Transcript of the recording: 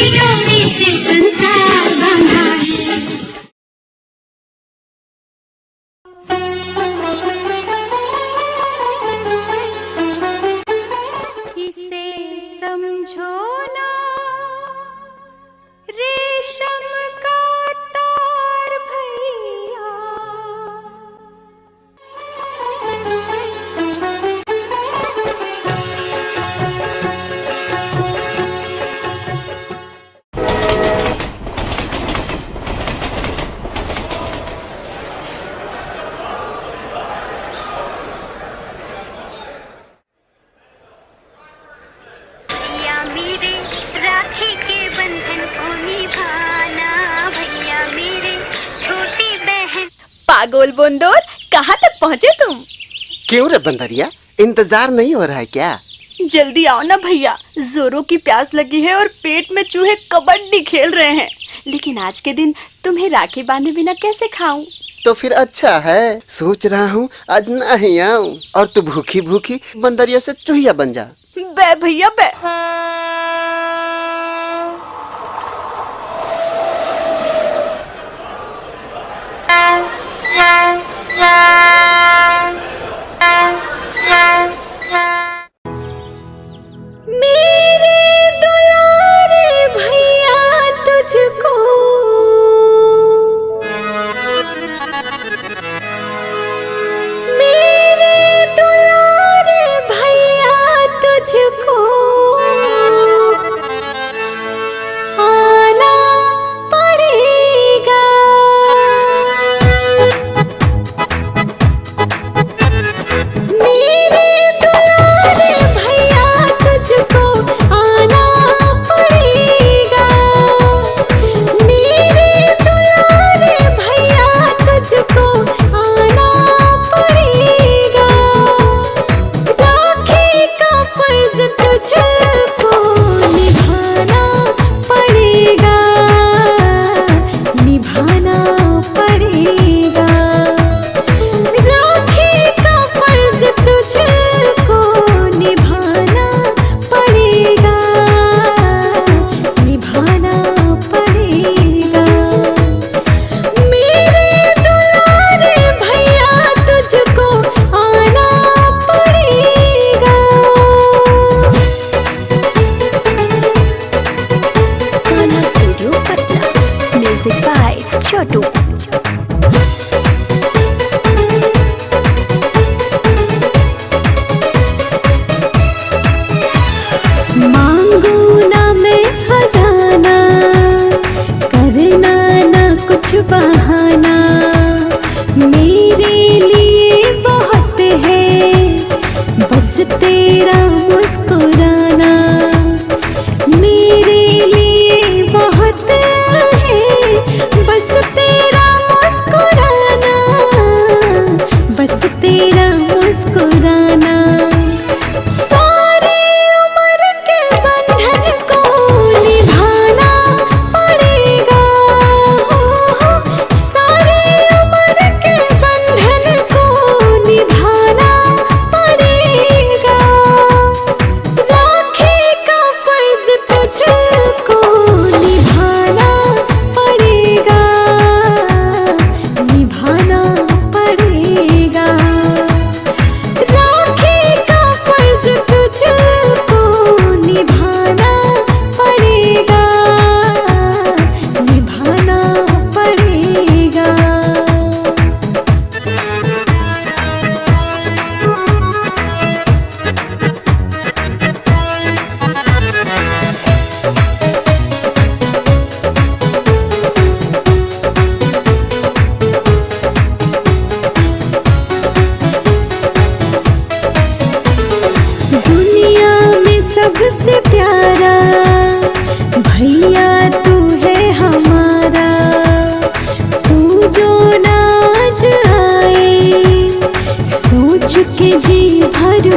डोरी से संसार बंधा है। इसे समझो ना रेशम का तार भैया, भैया मेरे राखी के बंधन को निभाना, भैया मेरे छोटी बहन। पागल बंदर, कहाँ तक पहुँचे तुम? क्यों रे बंदरिया, इंतजार नहीं हो रहा है क्या? जल्दी आओ ना भैया, जोरों की प्यास लगी है और पेट में चूहे कबड्डी खेल रहे हैं। लेकिन आज के दिन तुम्हें राखी बांधे बिना कैसे खाऊं? तो फिर अच्छा है, सोच रहा हूँ आज नहीं आऊं और तू भूखी भूखी बंदरिया से चूहिया बन जा। बे भैया बे। मेरे दुलारे भैया तुझको मेरे दुलारे भैया तुझको आना पड़ेगा। मेरे दुलारे भैया तुझको आना पड़ेगा। मेरे दुलारे भैया तुझको आना पड़ेगा। राखी का फर्ज तुझको निभाना पड़ेगा, निभाना पड़ेगा। राखी का फर्ज तुझको निभाना पड़ेगा, निभाना पड़ेगा। मेरे दुलारे भैया तुझको आना पड़ेगा। गाना स्टूडियो पटना, म्यूजिक बाय छोटू। मांगू ना मैं खजाना, करना ना कुछ बहाना। मेरे लिए बहुत है बस तेरा मुस्कुराना। मेरे लिए बहुत है बस तेरा मुस्कुराना, बस तेरा मुस्कुराना। सारी उम्र के बंधन को निभाना पड़ेगा। सारी उम्र के बंधन को निभाना पड़ेगा। राखी का फर्ज तुझको निभाना पड़ेगा, निभाना पड़ेगा। राखी का फर्ज तुझको निभाना पड़ेगा, निभाना पड़ेगा। दुनिया में सबसे प्यारा भैया तू है हमारा। तू जो नाज आए सोच के जी भर